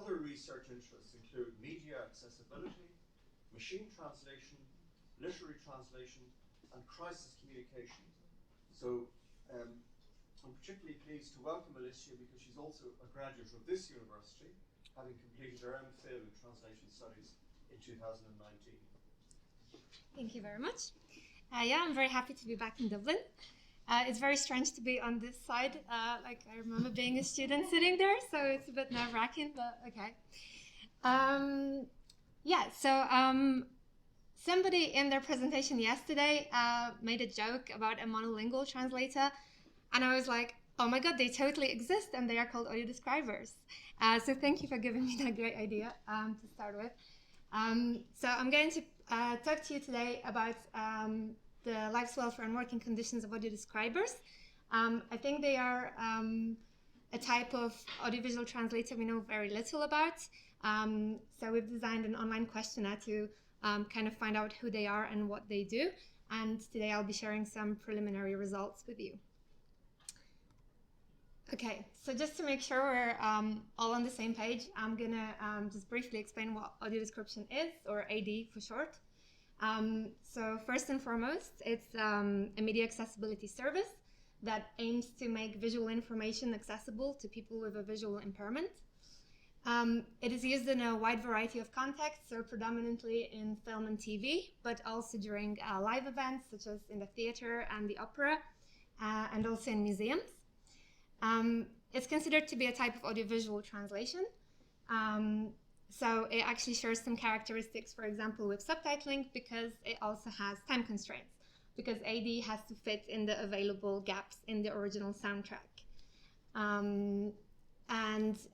other research interests include media accessibility, machine translation, literary translation, and crisis communication. So I'm particularly pleased to welcome Alicia because she's also a graduate of this university, having completed her MPhil in Translation Studies in 2019. Thank you very much. Yeah, I'm very happy to be back in Dublin. It's very strange to be on this side. Like I remember being a student sitting there, so it's a bit nerve-wracking, but okay. Somebody in their presentation yesterday made a joke about a monolingual translator, and I was like, oh my god, they totally exist, and they are called audio describers. So thank you for giving me that great idea to start with. So I'm going to talk to you today about the lives, welfare, and working conditions of audio describers. I think they are a type of audiovisual translator we know very little about. So we've designed an online questionnaire to kind of find out who they are and what they do. And today I'll be sharing some preliminary results with you. Okay, so just to make sure we're all on the same page, I'm gonna just briefly explain what audio description is, or AD for short. So first and foremost, it's a media accessibility service that aims to make visual information accessible to people with a visual impairment. It is used in a wide variety of contexts, so predominantly in film and TV, but also during live events, such as in the theater and the opera, and also in museums. It's considered to be a type of audiovisual translation. So it actually shares some characteristics, for example, with subtitling, because it also has time constraints, because AD has to fit in the available gaps in the original soundtrack. It's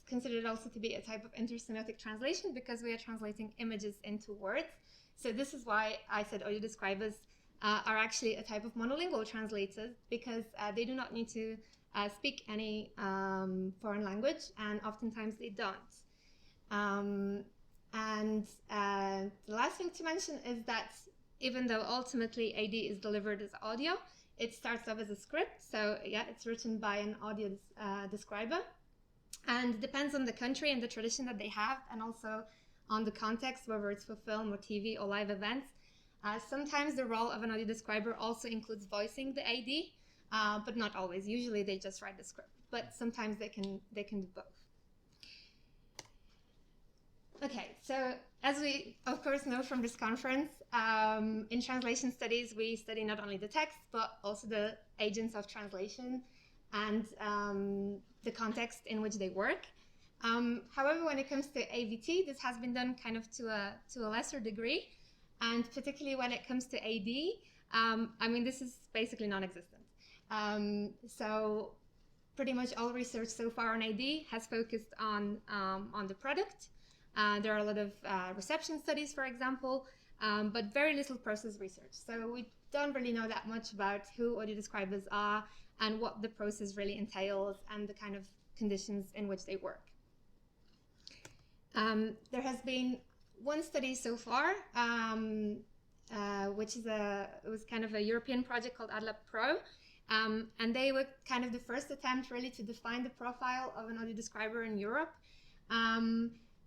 considered also to be a type of intersemiotic translation because we are translating images into words. So this is why I said audio describers are actually a type of monolingual translators, because they do not need to speak any foreign language, and oftentimes they don't. The last thing to mention is that even though ultimately AD is delivered as audio, it starts off as a script. So yeah, it's written by an audio describer, and it depends on the country and the tradition that they have, and also on the context, whether it's for film or TV or live events. Sometimes the role of an audio describer also includes voicing the AD, but not always. Usually they just write the script, but sometimes they can do both. Okay, so as we of course know from this conference, in translation studies we study not only the text but also the agents of translation and the context in which they work. However, when it comes to AVT, this has been done kind of to a lesser degree. And particularly when it comes to AD, this is basically non-existent. So pretty much all research so far on AD has focused on the product. There are a lot of reception studies, for example, but very little process research. So we don't really know that much about who audio describers are and what the process really entails and the kind of conditions in which they work. There has been one study so far, which is it was kind of a European project called Adlab Pro, and they were kind of the first attempt really to define the profile of an audio describer in Europe.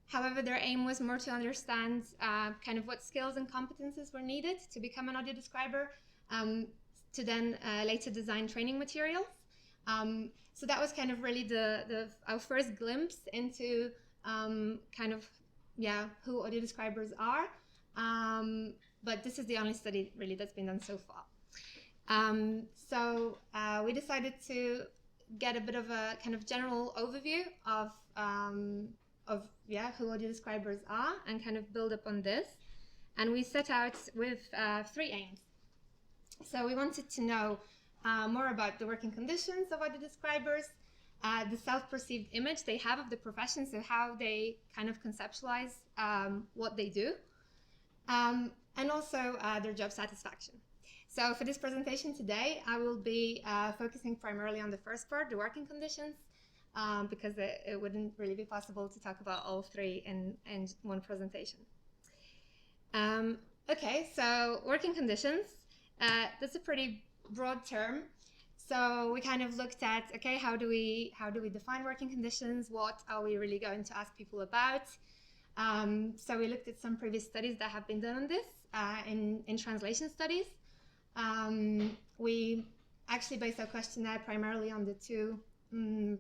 However, their aim was more to understand kind of what skills and competences were needed to become an audio describer, to then later design training materials. So that was kind of really our first glimpse into who audio describers are, but this is the only study really that's been done so far. We decided to get a bit of a kind of general overview of who audio describers are and kind of build up on this. And we set out with 3 aims. So we wanted to know more about the working conditions of audio describers, the self-perceived image they have of the profession, so how they kind of conceptualize what they do, and also their job satisfaction. So for this presentation today, I will be focusing primarily on the first part, the working conditions, because it wouldn't really be possible to talk about all 3 in one presentation. Okay, so working conditions, that's a pretty broad term. So we kind of looked at, okay, how do we define working conditions? What are we really going to ask people about? So we looked at some previous studies that have been done on this in translation studies. We actually based our questionnaire primarily on the two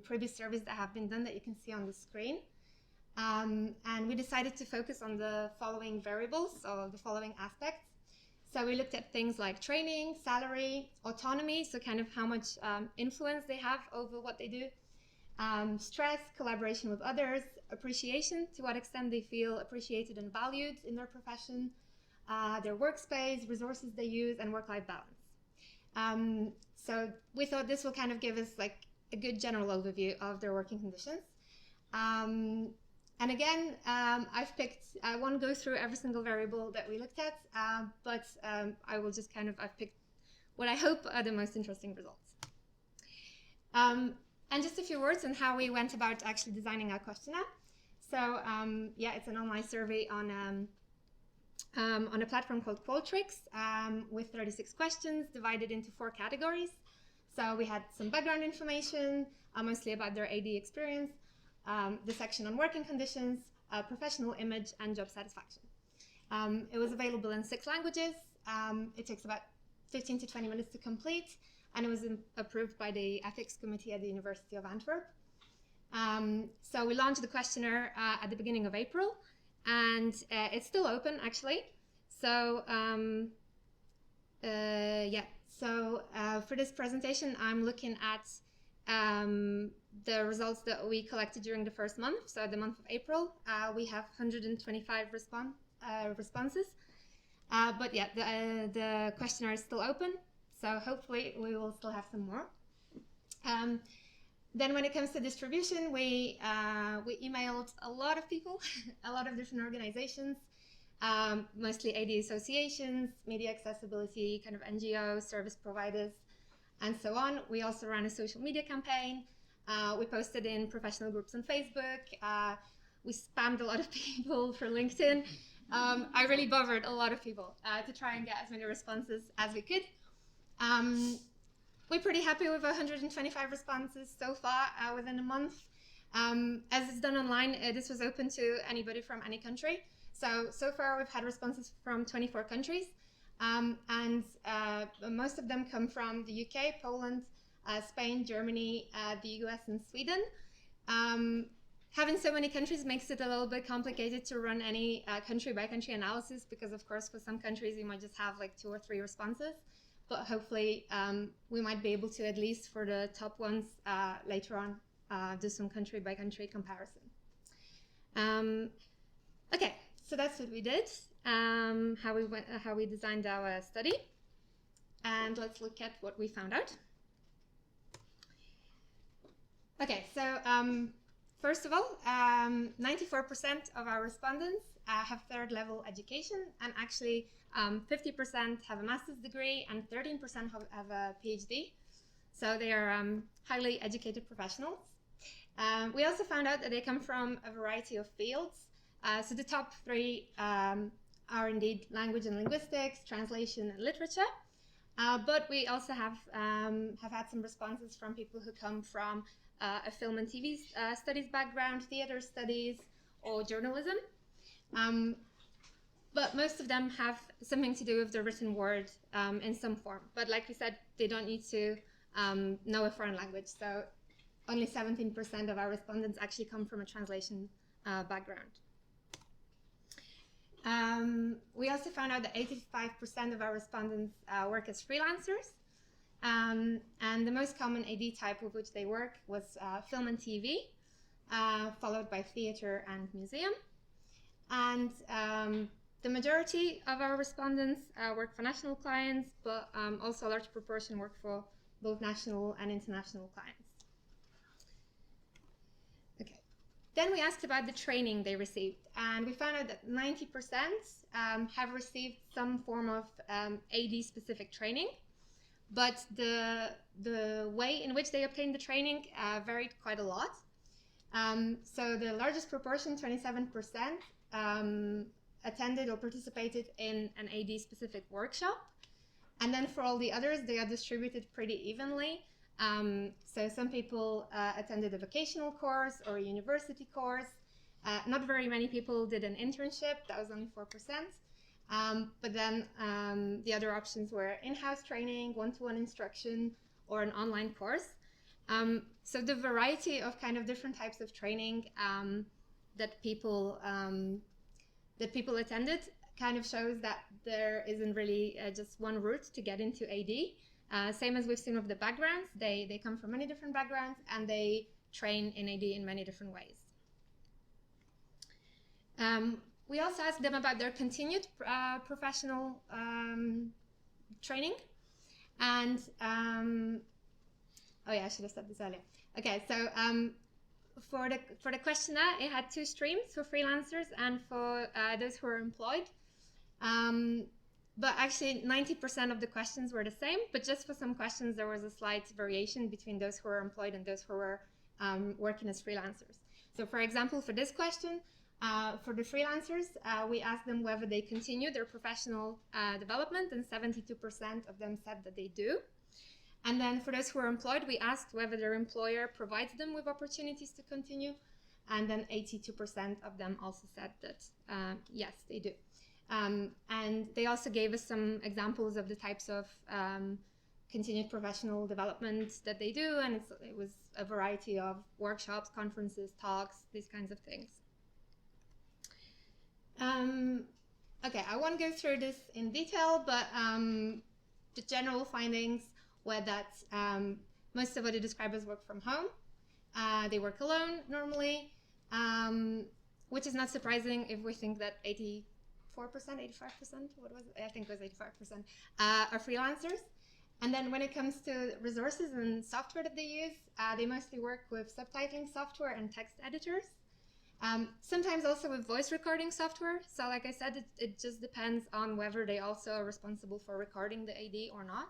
previous surveys that have been done that you can see on the screen. And we decided to focus on the following variables, or the following aspects. So we looked at things like training, salary, autonomy, so kind of how much influence they have over what they do, stress, collaboration with others, appreciation, to what extent they feel appreciated and valued in their profession, their workspace, resources they use, and work-life balance. So we thought this will kind of give us like a good general overview of their working conditions. And again, I won't go through every single variable that we looked at, but I will just I've picked what I hope are the most interesting results. And just a few words on how we went about actually designing our questionnaire. So yeah, it's an online survey on a platform called Qualtrics with 36 questions divided into 4 categories. So we had some background information, mostly about their AD experience, the section on working conditions, professional image, and job satisfaction. It was available in 6 languages. It takes about 15 to 20 minutes to complete, and it was approved by the ethics committee at the University of Antwerp. So we launched the questionnaire at the beginning of April, and it's still open actually. So yeah, so for this presentation, I'm looking at the results that we collected during the first month, so the month of April. We have 125 responses, but yeah, the questionnaire is still open, so hopefully we will still have some more. Then when it comes to distribution, we emailed a lot of people, a lot of different organizations, mostly AD associations, media accessibility, kind of NGOs, service providers, and so on. We also ran a social media campaign. We posted in professional groups on Facebook. We spammed a lot of people for LinkedIn. I really bothered a lot of people to try and get as many responses as we could. We're pretty happy with 125 responses so far within a month. As it's done online, this was open to anybody from any country. So far we've had responses from 24 countries. And most of them come from the UK, Poland, Spain, Germany, the US, and Sweden. Having so many countries makes it a little bit complicated to run any country-by-country analysis, because of course for some countries you might just have like 2 or 3 responses, but hopefully we might be able to, at least for the top ones, later on do some country-by-country comparison. Okay, so that's what we did. How we designed our study, and let's look at what we found out. Okay, so first of all, 94% of our respondents have 3rd level education, and actually 50% have a master's degree and 13% have a PhD. So they are highly educated professionals. We also found out that they come from a variety of fields. So the top 3 are indeed language and linguistics, translation, and literature. But we also have had some responses from people who come from a film and TV studies background, theater studies, or journalism. But most of them have something to do with the written word in some form. But like we said, they don't need to know a foreign language. So only 17% of our respondents actually come from a translation background. We also found out that 85% of our respondents work as freelancers. And the most common AD type with which they work was film and TV, followed by theater and museum. And the majority of our respondents work for national clients, but also a large proportion work for both national and international clients. Okay. Then we asked about the training they received, and we found out that 90% have received some form of AD-specific training, but the way in which they obtained the training varied quite a lot. So the largest proportion, 27%, attended or participated in an AD-specific workshop. And then for all the others, they are distributed pretty evenly. So some people attended a vocational course or a university course. Not very many people did an internship. That was only 4%. But then the other options were in-house training, one-to-one instruction, or an online course. So the variety of kind of different types of training that people attended kind of shows that there isn't really just one route to get into AD. Same as we've seen with the backgrounds, they come from many different backgrounds and they train in AD in many different ways. We also asked them about their continued professional training. And, oh yeah, I should have said this earlier. Okay, so for the questionnaire, it had 2 streams for freelancers and for those who are employed. But actually 90% of the questions were the same, but just for some questions, there was a slight variation between those who were employed and those who were working as freelancers. So for example, for this question, for the freelancers, we asked them whether they continue their professional development, and 72% of them said that they do. And then for those who are employed, we asked whether their employer provides them with opportunities to continue, and then 82% of them also said that yes, they do. And they also gave us some examples of the types of continued professional development that they do, and it was a variety of workshops, conferences, talks, these kinds of things. Okay, I won't go through this in detail, but the general findings were that most of the describers work from home. They work alone normally, which is not surprising if we think that 84%, 85%, what was it? I think it was 85%, are freelancers. And then when it comes to resources and software that they use, they mostly work with subtitling software and text editors. Sometimes also with voice recording software. So like I said, it just depends on whether they also are responsible for recording the AD or not.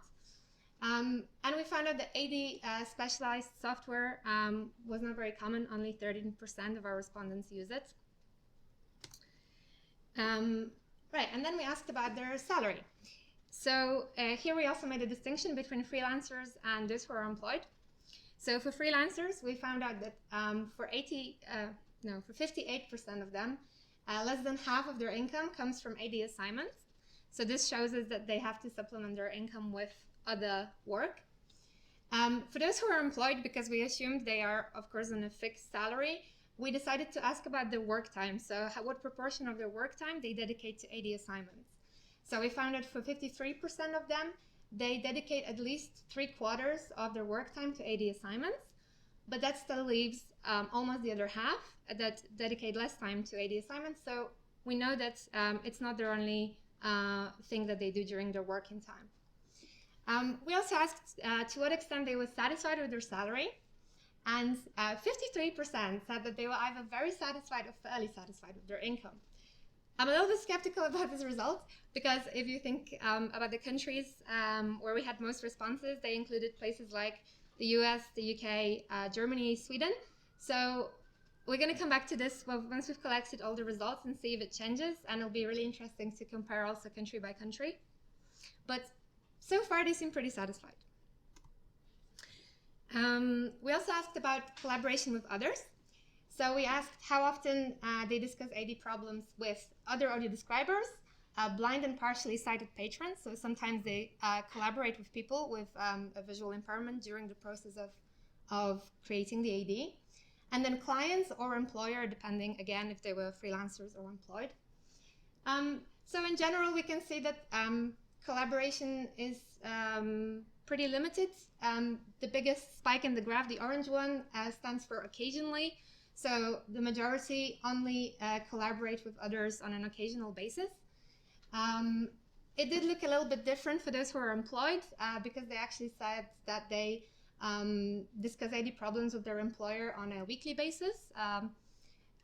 And we found out that AD specialized software was not very common. Only 13% of our respondents use it. Right, and then we asked about their salary. So here we also made a distinction between freelancers and those who are employed. So for freelancers, we found out that for 58% of them, less than half of their income comes from AD assignments. So this shows us that they have to supplement their income with other work. For those who are employed, because we assumed they are, of course, on a fixed salary, we decided to ask about their work time. So what proportion of their work time they dedicate to AD assignments. So we found that for 53% of them, they dedicate at least 3/4 of their work time to AD assignments, but that still leaves almost the other half that dedicate less time to AD assignments. So we know that it's not their only thing that they do during their working time. We also asked to what extent they were satisfied with their salary, and 53% said that they were either very satisfied or fairly satisfied with their income. I'm a little bit skeptical about this result, because if you think about the countries where we had most responses, they included places like the US, the UK, Germany, Sweden. So we're going to come back to this once we've collected all the results and see if it changes, and it'll be really interesting to compare also country by country. But so far, they seem pretty satisfied. We also asked about collaboration with others. So we asked how often they discuss AD problems with other audio describers, blind and partially sighted patrons. So sometimes they collaborate with people with a visual impairment during the process of creating the AD. And then clients or employer, depending, again, if they were freelancers or employed. So in general, we can see that collaboration is pretty limited. The biggest spike in the graph, the orange one, stands for occasionally. So the majority only collaborate with others on an occasional basis. It did look a little bit different for those who are employed, because they actually said that they discuss AD problems with their employer on a weekly basis,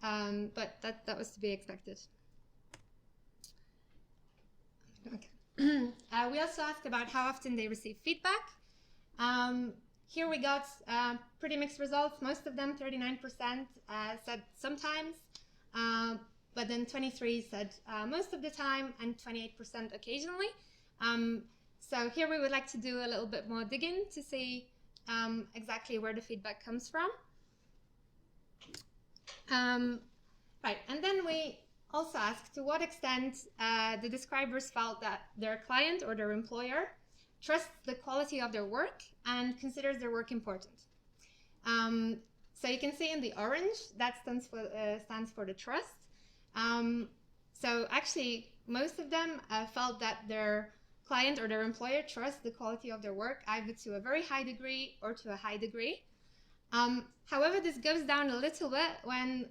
but that was to be expected. Okay. We also asked about how often they receive feedback. Here we got pretty mixed results. Most of them, 39%, said sometimes, but then 23% said most of the time, and 28% occasionally. So here we would like to do a little bit more digging to see exactly where the feedback comes from. Right, and then we also asked to what extent the describers felt that their client or their employer trusts the quality of their work and considers their work important. So you can see in the orange, that stands for the trust. So actually, most of them felt that their client or their employer trusts the quality of their work either to a very high degree or to a high degree. However, this goes down a little bit when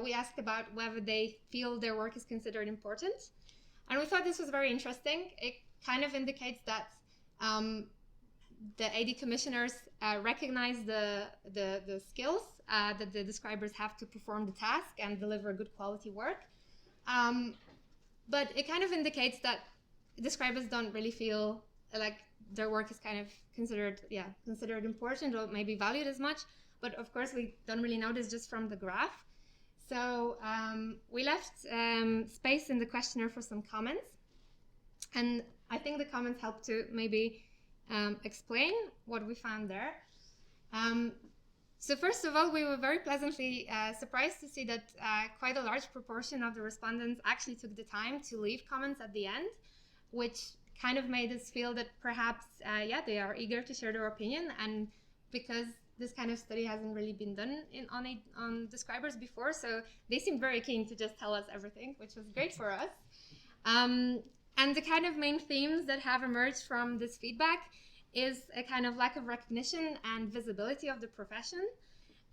we asked about whether they feel their work is considered important. And we thought this was very interesting. It kind of indicates that the AD commissioners recognize the skills that the describers have to perform the task and deliver good quality work. But it kind of indicates that describers don't really feel like their work is kind of considered important or maybe valued as much. But of course, we don't really know this just from the graph. So we left space in the questionnaire for some comments. And I think the comments help to maybe explain what we found there. So first of all, we were very pleasantly surprised to see that quite a large proportion of the respondents actually took the time to leave comments at the end, which kind of made us feel that perhaps, they are eager to share their opinion. And because this kind of study hasn't really been done on describers before, so they seemed very keen to just tell us everything, which was great for us. And the kind of main themes that have emerged from this feedback is a kind of lack of recognition and visibility of the profession,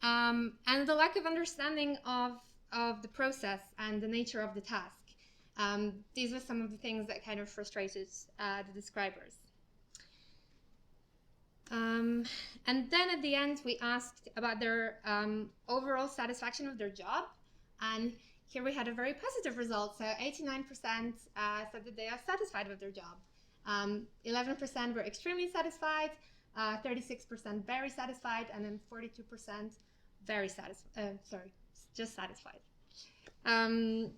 and the lack of understanding of the process and the nature of the task. These were some of the things that kind of frustrated the describers. And then at the end, we asked about their overall satisfaction with their job. And here we had a very positive result. So 89% said that they are satisfied with their job. 11% were extremely satisfied, 36% very satisfied, and then 42% very satisfied, just satisfied. And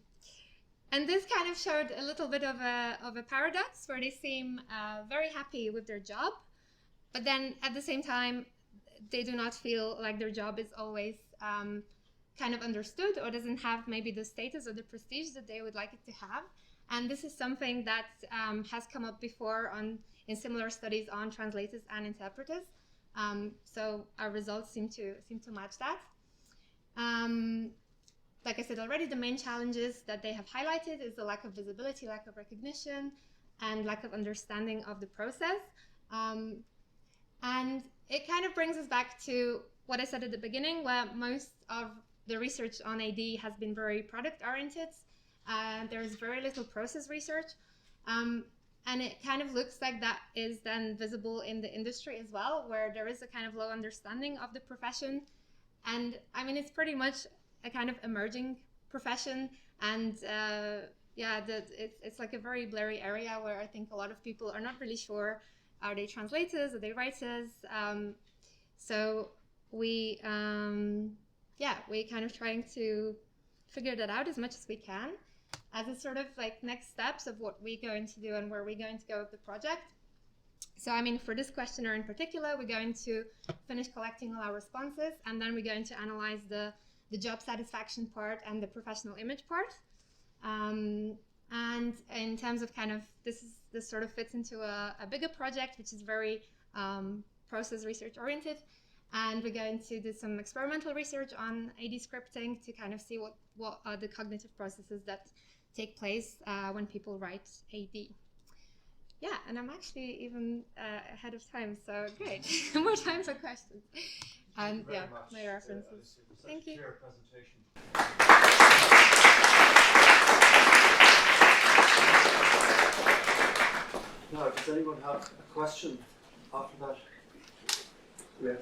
this kind of showed a little bit of a paradox where they seem very happy with their job, but then at the same time, they do not feel like their job is always kind of understood or doesn't have maybe the status or the prestige that they would like it to have. And this is something that has come up before in similar studies on translators and interpreters. So our results seem to match that. Like I said already, the main challenges that they have highlighted is the lack of visibility, lack of recognition, and lack of understanding of the process. And it kind of brings us back to what I said at the beginning, where most of the research on AD has been very product-oriented. There's very little process research. And it kind of looks like that is then visible in the industry as well, where there is a kind of low understanding of the profession. And I mean, it's pretty much a kind of emerging profession. And it's like a very blurry area where I think a lot of people are not really sure, are they translators, are they writers? So we kind of trying to figure that out as much as we can as a sort of like next steps of what we're going to do and where we're going to go with the project. So I mean, for this questionnaire in particular, we're going to finish collecting all our responses, and then we're going to analyze the job satisfaction part and the professional image part. And in terms of kind of, this sort of fits into a bigger project, which is very process research oriented. And we're going to do some experimental research on AD scripting to kind of see what are the cognitive processes that take place when people write AD. Yeah, and I'm actually even ahead of time, so great. More time for questions. And yeah, my references. Thank you. Clear presentation. Now, does anyone have a question after that? Yes.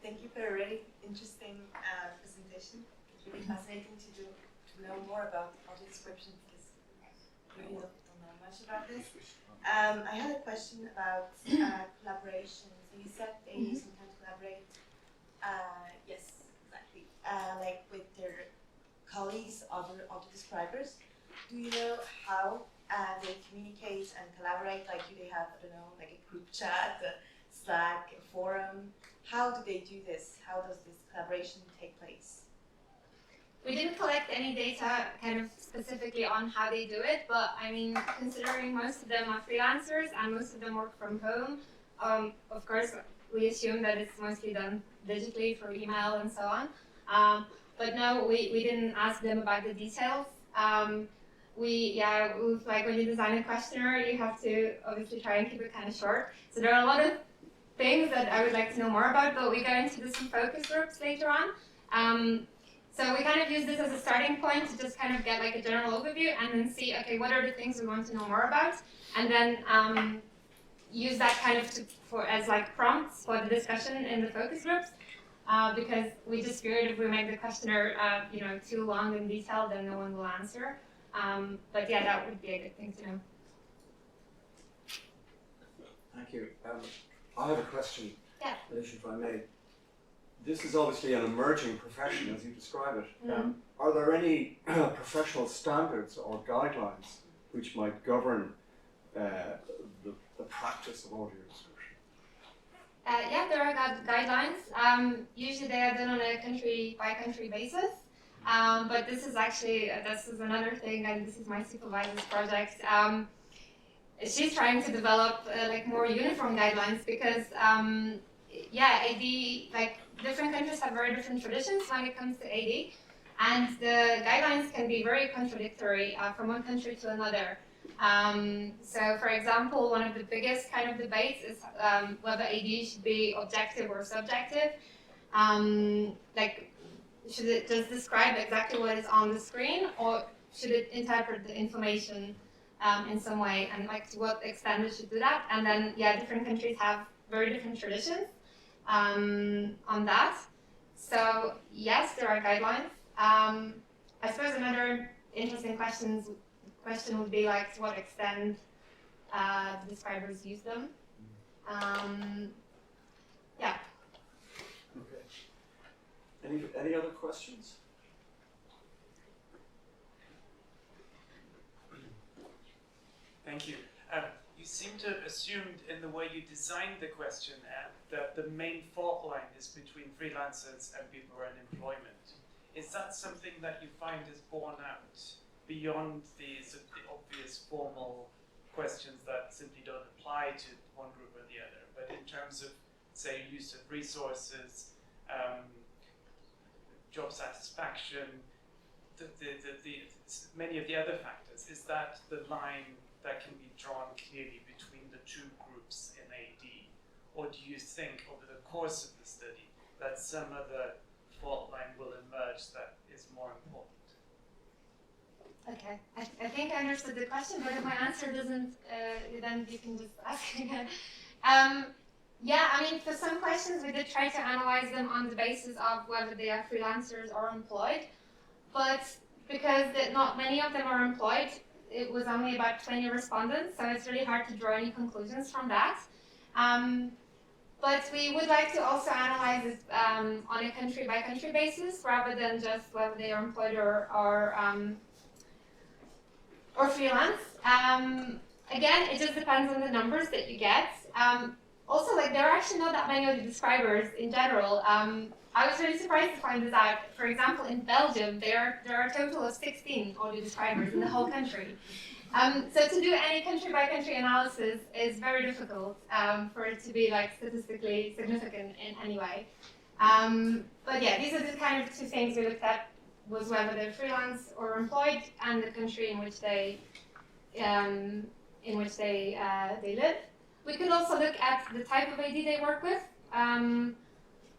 Thank you for a really interesting presentation. It's really fascinating to know more about audio description because we really don't know much about this. I had a question about collaboration. So you said they sometimes collaborate, yes, exactly, like with their colleagues, other describers. Do you know how they communicate and collaborate Slack, a forum? How do they do this? How does this collaboration take place? We didn't collect any data kind of specifically on how they do it, but I mean, considering most of them are freelancers and most of them work from home, of course, we assume that it's mostly done digitally through email and so on. But no, we didn't ask them about the details. Like when you design a questionnaire, you have to obviously try and keep it kind of short. So there are a lot of things that I would like to know more about, but we go into this in focus groups later on. So we kind of use this as a starting point to just kind of get like a general overview and then see, okay, what are the things we want to know more about? And then use that kind of as like prompts for the discussion in the focus groups. Because we just figured if we make the questionnaire too long and detailed, then no one will answer. But yeah, that would be a good thing to know. Thank you. I have a question, Yeah. Alicia, if I may. This is obviously an emerging profession, as you describe it. Mm-hmm. Are there any professional standards or guidelines which might govern the practice of audio description? Yeah, there are guidelines. Usually they are done on a country-by-country basis. But this is another thing, and this is my supervisor's project. She's trying to develop like more uniform guidelines because, AD, like different countries have very different traditions when it comes to AD, and the guidelines can be very contradictory from one country to another. So, for example, one of the biggest kind of debates is whether AD should be objective or subjective. Should it just describe exactly what is on the screen, or should it interpret the information in some way, and like to what extent it should do that? And then, different countries have very different traditions on that. So, yes, there are guidelines. I suppose another interesting question would be like to what extent the describers use them. Okay. Any other questions? Thank you. You seem to have assumed in the way you designed the questionnaire that the main fault line is between freelancers and people who are in employment. Is that something that you find is borne out beyond the obvious formal questions that simply don't apply to one group or the other, but in terms of, say, use of resources, job satisfaction, many of the other factors, is that the line that can be drawn clearly between the two groups in AD? Or do you think over the course of the study that some other fault line will emerge that is more important? Okay, I think I understood the question, but if my answer doesn't, then you can just ask again. For some questions we did try to analyze them on the basis of whether they are freelancers or employed, but because not many of them are employed, it was only about 20 respondents, so it's really hard to draw any conclusions from that. But we would like to also analyze it on a country-by-country basis, rather than just whether they are employed or freelance. Again, it just depends on the numbers that you get. Also, there are actually not that many audio describers in general. I was really surprised to find this out. For example, in Belgium, there are a total of 16 audio describers in the whole country. So to do any country-by-country analysis is very difficult for it to be statistically significant in any way. But yeah, these are the kind of two things we looked at, was whether they're freelance or employed, and the country in which they live. We could also look at the type of AD they work with.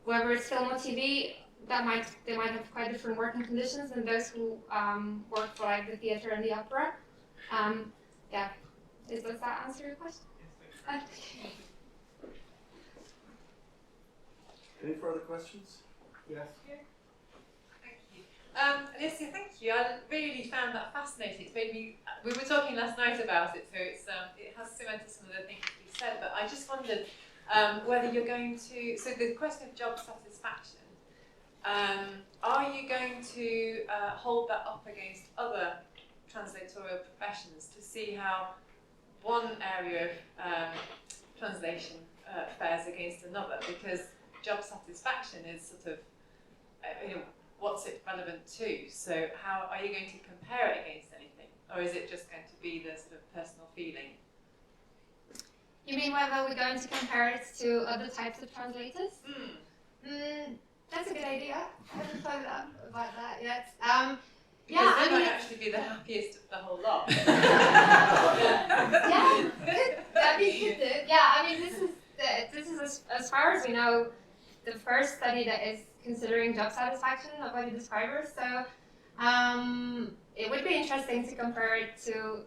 Whether it's film or TV, they might have quite different working conditions than those who work for the theater and the opera. Does that answer your question? Any further questions? Yes. Thank you. Alicia, thank you. I really found that fascinating. It's made me. We were talking last night about it, so it has cemented some of the things that you said. But I just wondered whether you're going to. So the question of job satisfaction. Are you going to hold that up against other translatorial professions to see how one area of translation fares against another, because job satisfaction is sort of, what's it relevant to? So how are you going to compare it against anything? Or is it just going to be the sort of personal feeling? You mean whether we're going to compare it to other types of translators? That's a good idea. I haven't thought about that yet. Because they might actually be the happiest of the whole lot. Yeah, that'd be good. Yeah, I mean, this is as far as we know, the first study that is considering job satisfaction of body describers. So it would be interesting to compare it to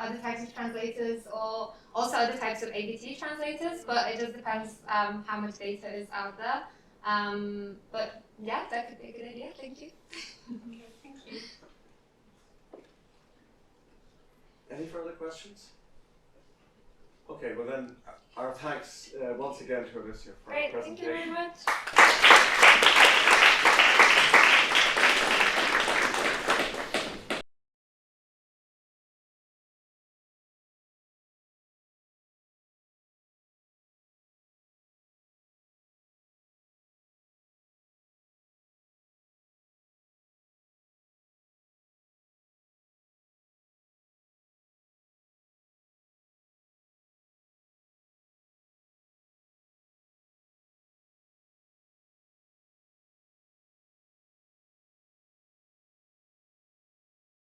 other types of translators, or also other types of ABT translators. But it just depends how much data is out there. But yeah, that could be a good idea. Thank you. Okay, thank you. Any further questions? Okay, well then, our thanks once again to Alicja for our Great, thank you presentation. very much.